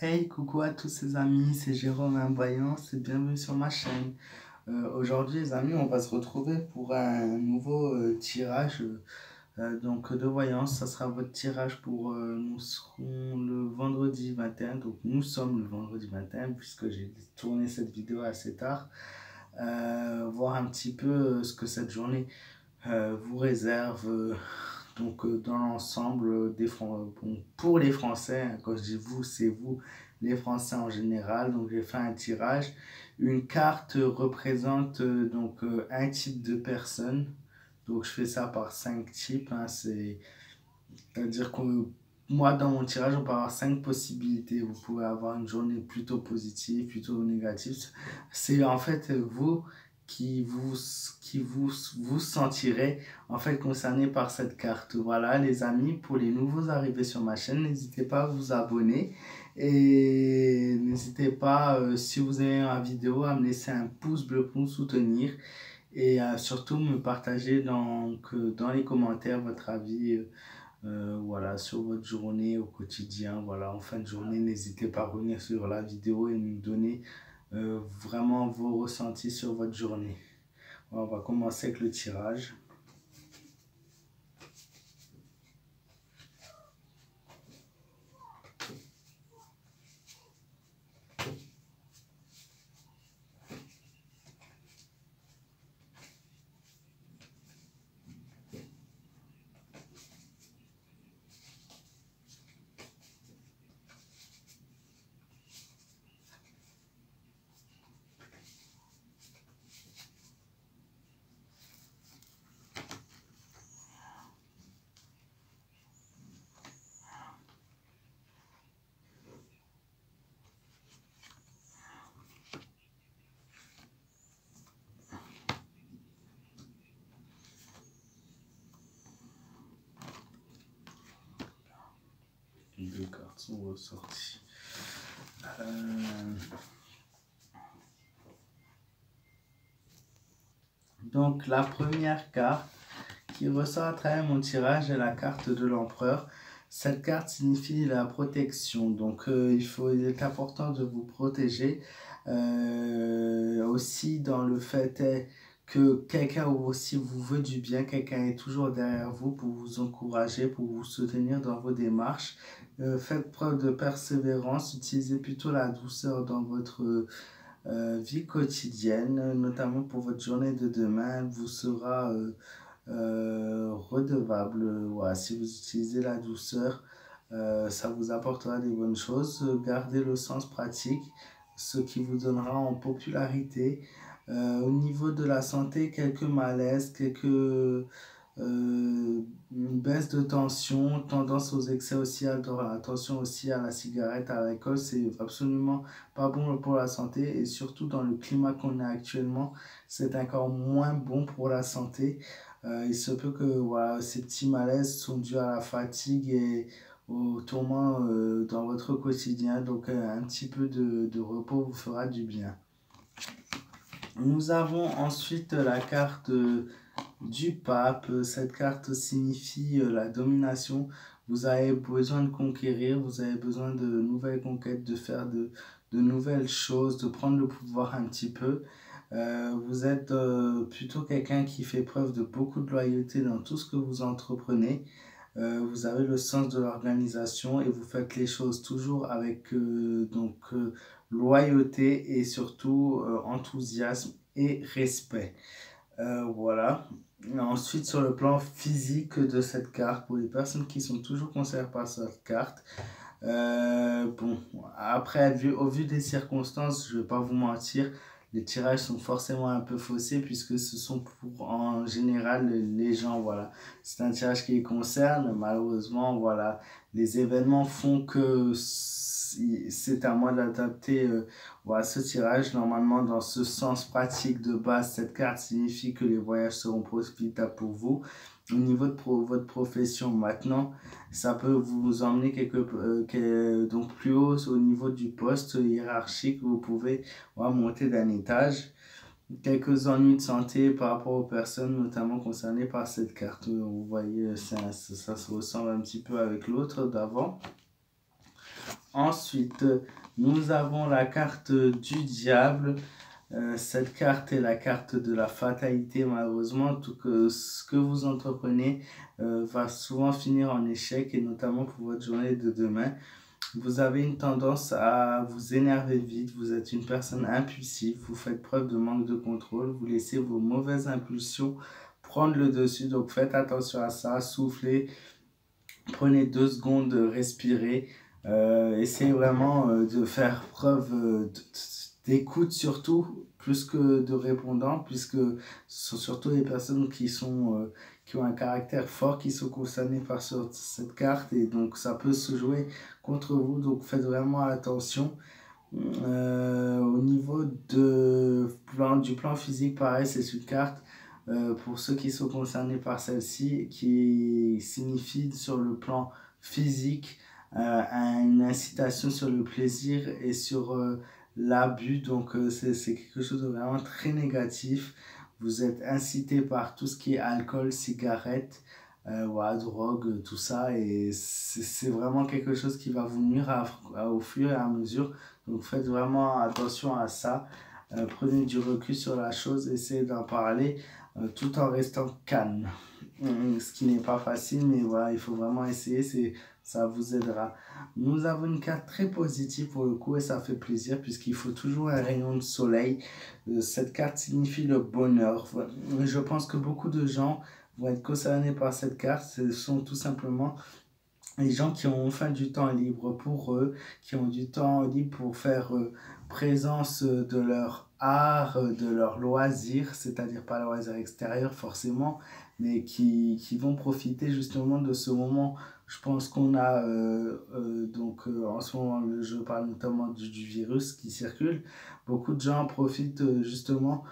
Hey, coucou à tous ces amis, c'est Jérôme Voyance et bienvenue sur ma chaîne. Aujourd'hui les amis, on va se retrouver pour un nouveau tirage de voyance. Ça sera votre tirage pour nous serons le vendredi 21, donc nous sommes le vendredi 21 puisque j'ai tourné cette vidéo assez tard. Voir un petit peu ce que cette journée vous réserve. Dans l'ensemble pour les Français, hein, quand je dis vous, c'est vous, les Français en général. Donc j'ai fait un tirage. Une carte représente un type de personne. Donc je fais ça par 5 types, hein, c'est-à-dire que moi dans mon tirage on peut avoir 5 possibilités. Vous pouvez avoir une journée plutôt positive, plutôt négative. C'est en fait vous qui vous, vous sentirez en fait concerné par cette carte. Voilà les amis, pour les nouveaux arrivés sur ma chaîne, n'hésitez pas à vous abonner et n'hésitez pas, si vous avez la vidéo, à me laisser un pouce bleu pour me soutenir et surtout me partager dans les commentaires votre avis. Voilà, sur votre journée au quotidien. Voilà, en fin de journée, n'hésitez pas à revenir sur la vidéo et nous donner vraiment vos ressentis sur votre journée. On va commencer avec le tirage. Les deux cartes sont ressorties. Donc la première carte qui ressort à travers mon tirage est la carte de l'empereur. Cette carte signifie la protection, donc il est important de vous protéger. Aussi dans le fait est que quelqu'un aussi vous veut du bien, quelqu'un est toujours derrière vous pour vous encourager, pour vous soutenir dans vos démarches. Faites preuve de persévérance, utilisez plutôt la douceur dans votre vie quotidienne, notamment pour votre journée de demain. Elle vous sera redevable. Voilà, si vous utilisez la douceur, ça vous apportera des bonnes choses. Gardez le sens pratique, ce qui vous donnera en popularité. Au niveau de la santé, quelques malaises, une baisse de tension, tendance aux excès aussi, attention aussi à la cigarette, à l'alcool, c'est absolument pas bon pour la santé et surtout dans le climat qu'on a actuellement, c'est encore moins bon pour la santé. Il se peut que voilà, ces petits malaises sont dus à la fatigue et au tourment dans votre quotidien, donc un petit peu de repos vous fera du bien. Nous avons ensuite la carte du pape. Cette carte signifie la domination. Vous avez besoin de conquérir, vous avez besoin de nouvelles conquêtes, de faire de nouvelles choses, de prendre le pouvoir un petit peu. Vous êtes plutôt quelqu'un qui fait preuve de beaucoup de loyauté dans tout ce que vous entreprenez. Vous avez le sens de l'organisation et vous faites les choses toujours avec loyauté et surtout enthousiasme et respect. Voilà. Ensuite, sur le plan physique de cette carte, pour les personnes qui sont toujours concernées par cette carte, bon, après, au vu des circonstances, je ne vais pas vous mentir, les tirages sont forcément un peu faussés puisque ce sont pour en général les gens, voilà. C'est un tirage qui les concerne, malheureusement, voilà. Les événements font que c'est à moi d'adapter voilà, ce tirage. Normalement, dans ce sens pratique de base, cette carte signifie que les voyages seront profitables pour vous. Au niveau de votre profession maintenant, ça peut vous emmener donc plus haut au niveau du poste hiérarchique. Vous pouvez monter d'un étage. Quelques ennuis de santé par rapport aux personnes notamment concernées par cette carte. Vous voyez, ça se ressemble un petit peu avec l'autre d'avant. Ensuite, nous avons la carte du diable. Cette carte est la carte de la fatalité, malheureusement. Tout que ce que vous entreprenez va souvent finir en échec, et notamment pour votre journée de demain. Vous avez une tendance à vous énerver vite, vous êtes une personne impulsive, vous faites preuve de manque de contrôle, vous laissez vos mauvaises impulsions prendre le dessus, donc faites attention à ça, soufflez, prenez 2 secondes, respirez, essayez vraiment de faire preuve d'écoute surtout, plus que de répondant, puisque ce sont surtout les personnes qui ont un caractère fort qui sont concernées par cette carte, et donc ça peut se jouer contre vous, donc faites vraiment attention. Au niveau du plan physique, pareil, c'est une carte pour ceux qui sont concernés par celle-ci qui signifie sur le plan physique une incitation sur le plaisir et sur l'abus. Donc c'est quelque chose de vraiment très négatif. Vous êtes incité par tout ce qui est alcool, cigarette, voilà, drogue, tout ça, et c'est vraiment quelque chose qui va vous nuire au fur et à mesure. Donc faites vraiment attention à ça. Prenez du recul sur la chose, essayez d'en parler tout en restant calme. Ce qui n'est pas facile, mais voilà, il faut vraiment essayer, ça vous aidera. Nous avons une carte très positive pour le coup, et ça fait plaisir puisqu'il faut toujours un rayon de soleil. Cette carte signifie le bonheur. Je pense que beaucoup de gens vont être concernés par cette carte. Ce sont tout simplement les gens qui ont enfin du temps libre pour eux, qui ont du temps libre pour faire présence de leur art, de leur loisir, c'est-à-dire pas loisir extérieur forcément, mais qui vont profiter justement de ce moment. Je pense qu'on a, en ce moment, je parle notamment du virus qui circule. Beaucoup de gens profitent justement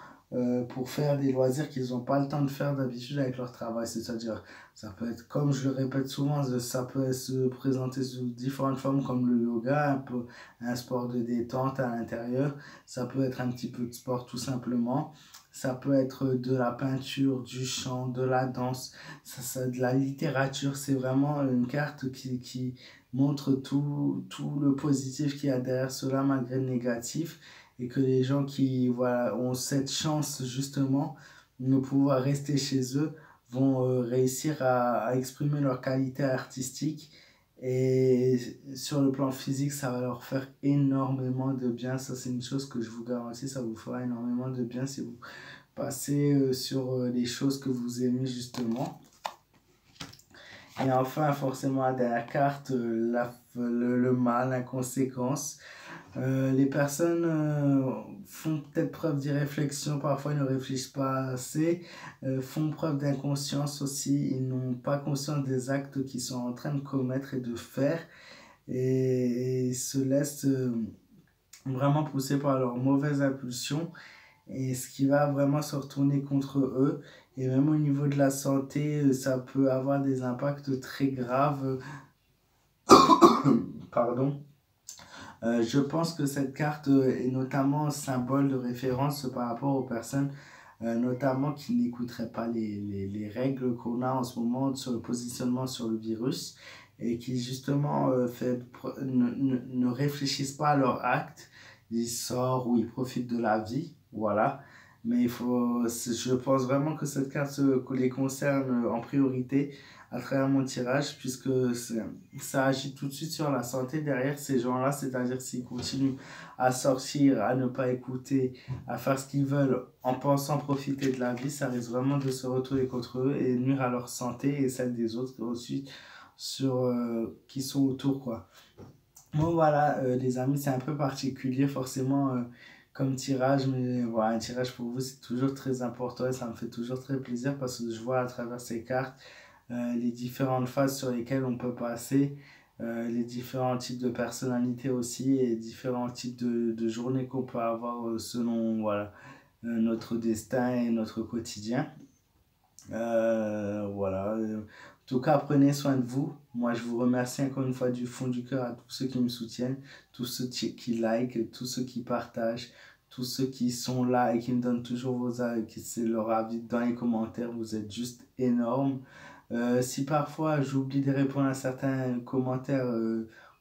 pour faire des loisirs qu'ils n'ont pas le temps de faire d'habitude avec leur travail, c'est-à-dire ça peut être, comme je le répète souvent, ça peut se présenter sous différentes formes comme le yoga, un peu un sport de détente à l'intérieur. Ça peut être un petit peu de sport tout simplement. Ça peut être de la peinture, du chant, de la danse, de la littérature. C'est vraiment une carte qui montre tout le positif qu'il y a derrière cela malgré le négatif. Et que les gens qui voilà, ont cette chance justement de pouvoir rester chez eux vont réussir à exprimer leur qualité artistique, et sur le plan physique ça va leur faire énormément de bien. Ça c'est une chose que je vous garantis, ça vous fera énormément de bien si vous passez sur les choses que vous aimez justement. Et enfin, forcément, la dernière carte, le mal, l'inconséquence. Les personnes font peut-être preuve d'irréflexion, parfois ils ne réfléchissent pas assez, font preuve d'inconscience aussi, ils n'ont pas conscience des actes qu'ils sont en train de commettre et de faire, et se laissent vraiment pousser par leurs mauvaises impulsions, et ce qui va vraiment se retourner contre eux. Et même au niveau de la santé, ça peut avoir des impacts très graves. Pardon. Je pense que cette carte est notamment un symbole de référence par rapport aux personnes, notamment qui n'écouteraient pas les règles qu'on a en ce moment sur le positionnement sur le virus, et qui justement ne réfléchissent pas à leurs actes. Ils sortent ou ils profitent de la vie, voilà. Mais je pense vraiment que cette carte les concerne en priorité à travers mon tirage, puisque ça agit tout de suite sur la santé derrière ces gens-là, c'est-à-dire s'ils continuent à sortir, à ne pas écouter, à faire ce qu'ils veulent en pensant profiter de la vie, ça risque vraiment de se retourner contre eux et nuire à leur santé et celle des autres aussi qui sont autour, quoi. Bon voilà, les amis, c'est un peu particulier forcément comme tirage, mais voilà, un tirage pour vous c'est toujours très important, et ça me fait toujours très plaisir parce que je vois à travers ces cartes les différentes phases sur lesquelles on peut passer, les différents types de personnalités aussi, et différents types de journées qu'on peut avoir selon voilà, notre destin et notre quotidien. Voilà. En tout cas, prenez soin de vous. Moi, je vous remercie encore une fois du fond du cœur à tous ceux qui me soutiennent, tous ceux qui like, tous ceux qui partagent, tous ceux qui sont là et qui me donnent toujours c'est leur avis dans les commentaires. Vous êtes juste énormes. Si parfois j'oublie de répondre à certains commentaires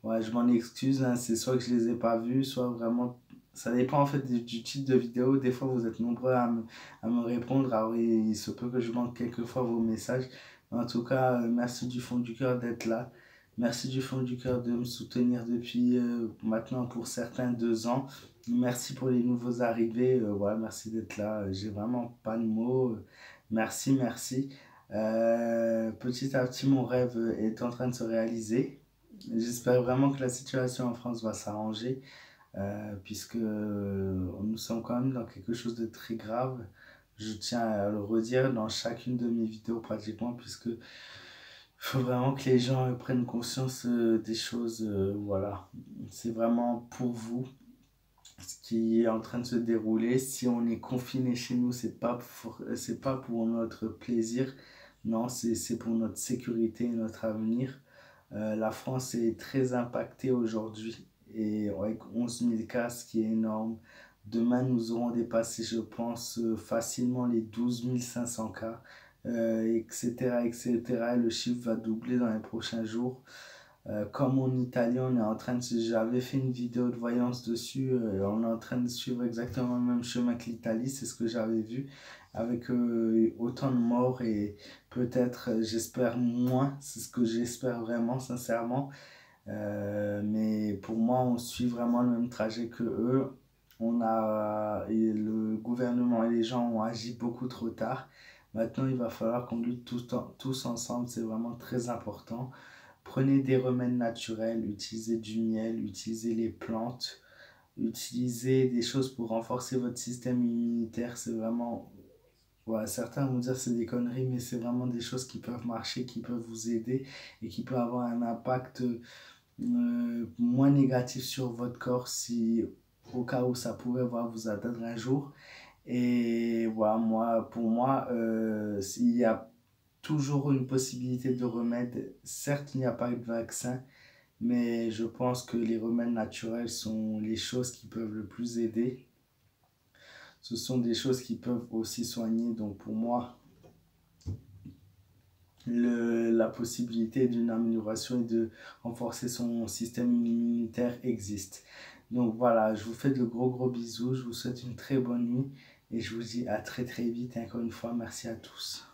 Ouais, je m'en excuse, hein, c'est soit que je les ai pas vus, soit vraiment... Ça dépend en fait du type de vidéo. Des fois, vous êtes nombreux à me répondre. Alors, il se peut que je manque quelquefois vos messages. Mais en tout cas, merci du fond du cœur d'être là. Merci du fond du cœur de me soutenir depuis maintenant pour certains 2 ans. Merci pour les nouveaux arrivés. Voilà, merci d'être là. J'ai vraiment pas de mots. Merci, merci. Petit à petit, mon rêve est en train de se réaliser. J'espère vraiment que la situation en France va s'arranger, puisque nous sommes quand même dans quelque chose de très grave. Je tiens à le redire dans chacune de mes vidéos pratiquement, puisque il faut vraiment que les gens prennent conscience des choses. Voilà, c'est vraiment pour vous ce qui est en train de se dérouler. Si on est confiné chez nous, c'est pas pour notre plaisir, non, c'est pour notre sécurité et notre avenir. La France est très impactée aujourd'hui et avec 11 000 cas, ce qui est énorme. Demain, nous aurons dépassé, je pense, facilement les 12 500 cas, etc., etc. Le chiffre va doubler dans les prochains jours. Comme en Italie, on est en train de... J'avais fait une vidéo de voyance dessus. On est en train de suivre exactement le même chemin que l'Italie. C'est ce que j'avais vu. Avec autant de morts et peut-être, j'espère moins. C'est ce que j'espère vraiment, sincèrement. Mais pour moi, on suit vraiment le même trajet que eux. Et le gouvernement et les gens ont agi beaucoup trop tard. Maintenant, il va falloir qu'on lutte tous ensemble. C'est vraiment très important. Prenez des remèdes naturels, utilisez du miel, utilisez les plantes, utilisez des choses pour renforcer votre système immunitaire. C'est vraiment... Ouais, certains vont dire que c'est des conneries, mais c'est vraiment des choses qui peuvent marcher, qui peuvent vous aider et qui peuvent avoir un impact moins négatif sur votre corps si au cas où ça pourrait vous atteindre un jour. Et voilà, pour moi, s'il y a toujours une possibilité de remède. Certes, il n'y a pas de vaccin, mais je pense que les remèdes naturels sont les choses qui peuvent le plus aider. Ce sont des choses qui peuvent aussi soigner. Donc pour moi, la possibilité d'une amélioration et de renforcer son système immunitaire existe. Donc voilà, je vous fais de gros bisous. Je vous souhaite une très bonne nuit et je vous dis à très vite. Et encore une fois, merci à tous.